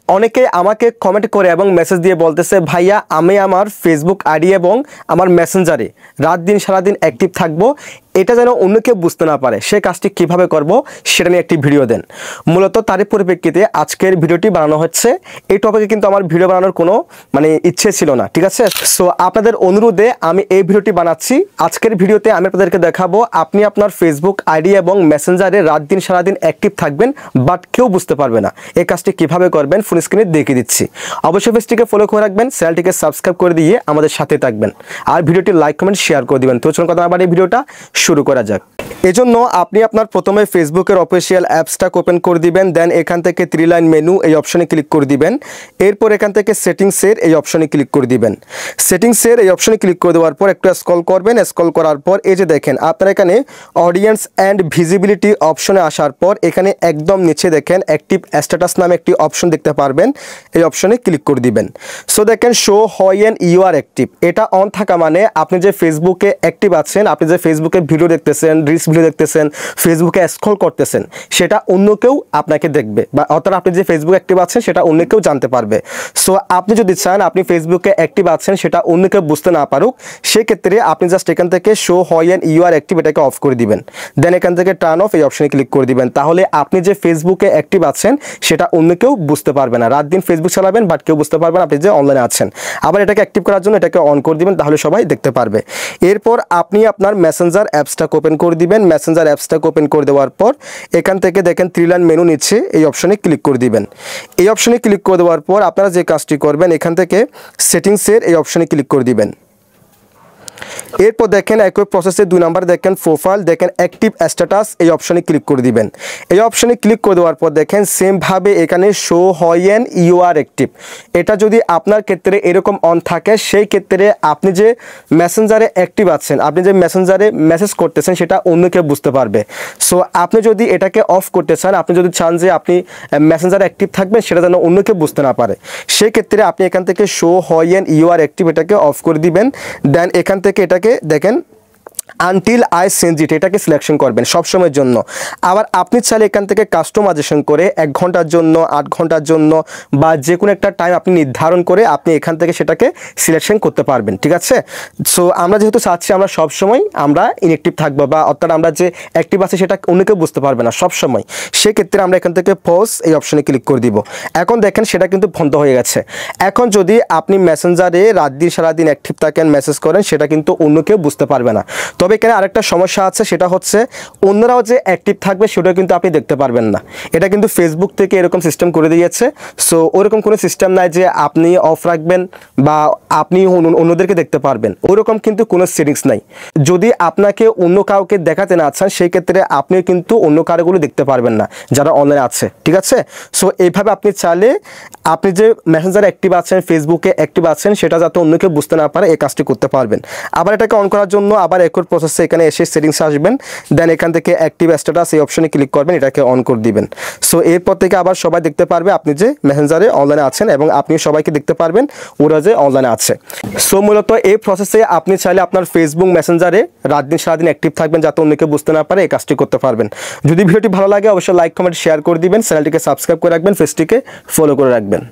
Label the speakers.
Speaker 1: অনেকে আমাকে কমেন্ট করে এবং মেসেজ দিয়ে বলতেছে ভাইয়া আমি আমার ফেসবুক আইডি এবং আমার মেসেঞ্জারে রাত দিন সারাদিন অ্যাক্টিভ থাকবো, এটা যেন অন্য কেউ বুঝতে না পারে, সে কাজটি কিভাবে করব সেটা নিয়ে একটি ভিডিও দেন। মূলত তারই পরিপ্রেক্ষিতে আজকের ভিডিওটি বানানো হচ্ছে। এই টপিকে কিন্তু আমার ভিডিও বানানোর কোনো ইচ্ছে ছিল না, ঠিক আছে। সো আপনাদের অনুরোধে আমি এই ভিডিওটি বানাচ্ছি। আজকের ভিডিওতে আমি আপনাদেরকে দেখাবো আপনি আপনার ফেসবুক আইডি এবং মেসেঞ্জারে রাত দিন সারাদিন অ্যাক্টিভ থাকবেন, বাট কেউ বুঝতে পারবে না। এই কাজটি কিভাবে করবেন ফুল স্ক্রিনে দেখিয়ে দিচ্ছি। অবশ্যই পেজটিকে ফলো করে রাখবেন, চ্যানেলটিকে সাবস্ক্রাইব করে দিয়ে আমাদের সাথে থাকবেন, আর ভিডিওটি লাইক কমেন্ট শেয়ার করে দিবেন। তো চলুন কথা আবার এই ভিডিওটা শুরু করা যাক। এজন্য আপনি আপনার প্রথমে ফেসবুকের অফিসিয়াল অ্যাপসটা ওপেন করে দিবেন, দেন এখান থেকে 3 লাইন মেনু এই অপশনে ক্লিক করে দিবেন। এরপর এখান থেকে সেটিংসের এই অপশনে ক্লিক করে দিবেন। সেটিংসের এই অপশনে ক্লিক করে দেওয়ার পর একটু স্ক্রল করবেন। স্ক্রল করার পর এই যে দেখেন আপনারা এখানে অডিয়েন্স অ্যান্ড ভিজিবিলিটি অপশনে আসার পর এখানে একদম নিচে দেখেন অ্যাক্টিভ স্ট্যাটাস নামে একটি অপশন দেখতে পারবেন, এই অপশনে ক্লিক করে দিবেন। সো দেখেন show when you are active, এটা অন থাকা মানে আপনি যে ফেসবুকে অ্যাক্টিভ আছেন, আপনি যে ফেসবুকে ভিডিও দেখতেছেন, রিলস ভিডিও দেখতেছেন, ফেসবুকে স্ক্রল করতেছেন, সেটা অন্য কেউ আপনাকে দেখবে, বা অর্থাৎ আপনি যে ফেসবুকে অ্যাক্টিভ আছেন সেটা অন্য কেউ জানতে পারবে। সো আপনি যদি চান আপনি ফেসবুকে অ্যাক্টিভ আছেন সেটা অন্য কেউ বুঝতে না পারুক, সেক্ষেত্রে আপনি জাস্ট এখান থেকে show when you are active এটাকে অফ করে দিবেন। দেন এখান থেকে টার্ন অফ এই অপশনে ক্লিক করে দিবেন। তাহলে আপনি যে ফেসবুকে অ্যাক্টিভ আছেন সেটা অন্য কেউ বুঝতে পারবে না। রাত দিন ফেসবুক চালাবেন বাট কেউ বুঝতে পারবেন আপনি যে অনলাইনে আছেন। আবার এটাকে অ্যাক্টিভ করার জন্য এটাকে অন করে দিবেন, তাহলে সবাই দেখতে পারবে। এরপর আপনি আপনার মেসেঞ্জার অ্যাপসটা ওপেন করে দিবেন। মেসেঞ্জার অ্যাপসটা ওপেন করে দেওয়ার পর এখান থেকে দেখেন 3 লাইন মেনু নিচ্ছে, এই অপশনে ক্লিক করে দিবেন। এই অপশনে ক্লিক করে দেওয়ার পর আপনারা যে কাজটি করবেন এখান থেকে সেটিংসের এই অপশনে ক্লিক করে দিবেন। এরপর দেখেন একই প্রসেসে 2 নাম্বার দেখেন প্রোফাইল, দেখেন অ্যাক্টিভ স্ট্যাটাস এই অপশনে ক্লিক করে দিবেন। এই অপশনে ক্লিক করে দেওয়ার পর দেখেন সেমভাবে এখানে show when you are active, এটা যদি আপনার ক্ষেত্রে এরকম অন থাকে সেই ক্ষেত্রে আপনি যে মেসেঞ্জারে অ্যাক্টিভ আছেন, আপনি যে মেসেঞ্জারে মেসেজ করতেছেন সেটা অন্য কেউ বুঝতে পারবে। সো আপনি যদি এটাকে অফ করতে চান, আপনি যদি চান যে আপনি মেসেঞ্জারে অ্যাক্টিভ থাকবেন সেটা যেন অন্য কেউ বুঝতে না পারে, সেই ক্ষেত্রে আপনি এখান থেকে show when you are active এটাকে অফ করে দিবেন। দেন এখান থেকে এটাকে দেখেন আনটিল আই চেঞ্জ ইট এটাকে সিলেকশন করবেন সবসময়ের জন্য। আবার আপনি চাইলে এখান থেকে কাস্টমাইজেশন করে 1 ঘন্টার জন্য, 8 ঘন্টার জন্য বা যে কোনো একটা টাইম আপনি নির্ধারণ করে আপনি এখান থেকে সেটাকে সিলেকশন করতে পারবেন, ঠিক আছে। সো আমরা যেহেতু চাচ্ছি আমরা সবসময় আমরা ইনঅ্যাক্টিভ থাকবো, বা অর্থাৎ আমরা যে অ্যাক্টিভ আছে সেটা অন্য কেউ বুঝতে পারবে না সবসময়, সেক্ষেত্রে আমরা এখান থেকে পজ এই অপশনে ক্লিক করে দিব। এখন দেখেন সেটা কিন্তু বন্ধ হয়ে গেছে। এখন যদি আপনি মেসেঞ্জারে রাত দিন সারাদিন অ্যাক্টিভ থাকেন, মেসেজ করেন, সেটা কিন্তু অন্য কেউ বুঝতে পারবে না। তবে এখানে আরেকটা সমস্যা আছে, সেটা হচ্ছে অন্যরাও যে অ্যাক্টিভ থাকবে সেটাও কিন্তু আপনি দেখতে পারবেন না। এটা কিন্তু ফেসবুক থেকে এরকম সিস্টেম করে দিয়েছে। সো ওরকম কোনো সিস্টেম নাই যে আপনি অফ রাখবেন বা আপনি অন্যদেরকে দেখতে পারবেন, ওরকম কিন্তু কোনো সেটিংস নাই। যদি আপনাকে অন্য কাউকে দেখাতে না চান সেই ক্ষেত্রে আপনিও কিন্তু অন্য কারোগুলো দেখতে পারবেন না যারা অনলাইনে আছে, ঠিক আছে। সো এইভাবে আপনি চাইলে আপনি যে মেসেঞ্জারে অ্যাক্টিভ আছেন, ফেসবুকে অ্যাক্টিভ আছেন, সেটা যাতে অন্য কেউ বুঝতে না পারে এই কাজটি করতে পারবেন। আবার এটাকে অন করার জন্য আবার একই প্রসেসে এখানে এসে সেটিংসে আসবেন, দেন এখান থেকে অ্যাক্টিভ স্ট্যাটাস এই অপশনে ক্লিক করবেন, এটাকে অন করে দিবেন। সো এরপর থেকে আবার সবাই দেখতে পারবে আপনি যে মেসেঞ্জারে অনলাইনে আছেন এবং আপনি সবাইকে দেখতে পারবেন ওরা যে অনলাইনে আছে। সো মূলত এই প্রসেসে আপনি চাইলে আপনার ফেসবুক মেসেঞ্জারে রাত দিন সারাদিন অ্যাক্টিভ থাকবেন যাতে অন্য কেউ বুঝতে না পারে, এই কাজটি করতে পারবেন। যদি ভিডিওটি ভালো লাগে অবশ্যই লাইক কমেন্ট শেয়ার করে দিবেন, চ্যানেলটিকে সাবস্ক্রাইব করে রাখবেন, পেজটিকে ফলো করে রাখবেন।